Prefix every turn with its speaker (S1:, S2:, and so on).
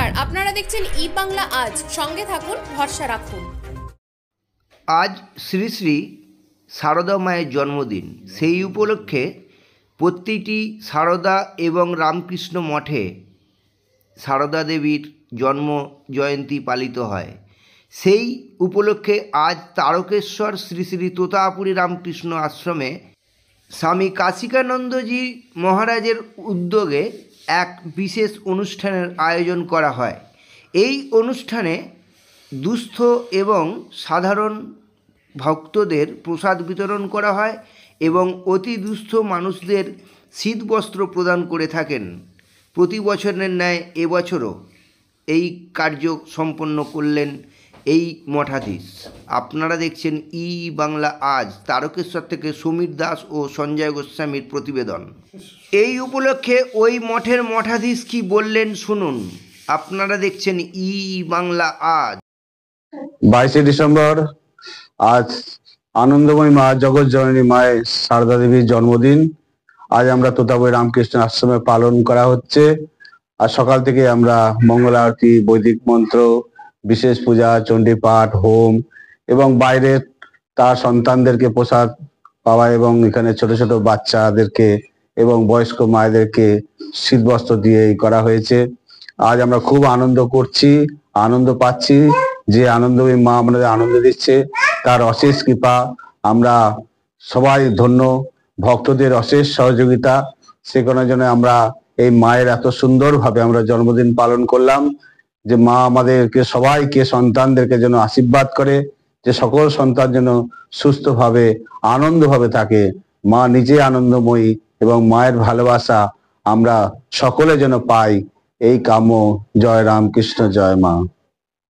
S1: নমস্কার, আপনারা দেখছেন ই বাংলা আজ। সঙ্গে থাকুন, ভরসা রাখুন।
S2: আজ শ্রী শ্রী সারদা মায়ের জন্মদিন। সেই উপলক্ষে প্রতিটি সারদা এবং রামকৃষ্ণ মঠে সারদা দেবীর জন্ম জয়ন্তী পালিত হয়। সেই উপলক্ষে আজ তারকেশ্বর শ্রী শ্রী তোতাপুরী রামকৃষ্ণ আশ্রমে স্বামী কাশিকানন্দজি মহারাজের উদ্যোগে এক বিশেষ অনুষ্ঠানের আয়োজন করা হয়। এই অনুষ্ঠানে দুস্থ এবং সাধারণ ভক্তদের প্রসাদ বিতরণ করা হয় এবং অতি দুস্থ মানুষদের শীতবস্ত্র প্রদান করে থাকেন। প্রতি বছরের ন্যায় এবছরও এই কার্য সম্পন্ন করলেন এই মঠাধীশ। আপনারা দেখছেন ই বাংলা আজ। তারকেশ্বর থেকে সমীর দাস ও সঞ্জয় গোস্বামীর প্রতিবেদন। এই উপলক্ষে ওই মঠের মঠাধীশ কি বললেন শুনুন। আপনারা দেখছেন ই বাংলা আজ।
S3: 22শে ডিসেম্বর আজ আনন্দময়ী মা জগৎ জননী মায়ের সারদা দেবীর জন্মদিন। আজ আমরা তোতাপুরী রামকৃষ্ণ আশ্রমে পালন করা হচ্ছে। আর সকাল থেকে আমরা মঙ্গল আরতি, বৈদিক মন্ত্র, বিশেষ পূজা, চণ্ডী পাঠ, হোম এবং বাইরের তার সন্তানদেরকে প্রসাদ পাওয়া এবং এখানে ছোট ছোট বাচ্চাদেরকে এবং বয়স্ক মায়েদেরকে শীতবস্ত্র দিয়ে করা হয়েছে। আজ আমরা খুব আনন্দ করছি, আনন্দ পাচ্ছি। যে আনন্দময়ী মা আমাদের আনন্দ দিচ্ছে তার অশেষ কৃপা। আমরা সবাই ধন্য, ভক্তদের অশেষ সহযোগিতা। সেখানে জন্য আমরা এই মায়ের এত সুন্দরভাবে আমরা জন্মদিন পালন করলাম। যে মা আমাদেরকে সবাইকে সন্তানদেরকে যেন আশীর্বাদ করে, যে সকল সন্তান যেন সুস্থভাবে আনন্দভাবে থাকে। মা নিজে আনন্দময়ী এবং মায়ের ভালোবাসা আমরা সকলে যেন পাই, এই কাম্য। জয় রামকৃষ্ণ, জয় মা।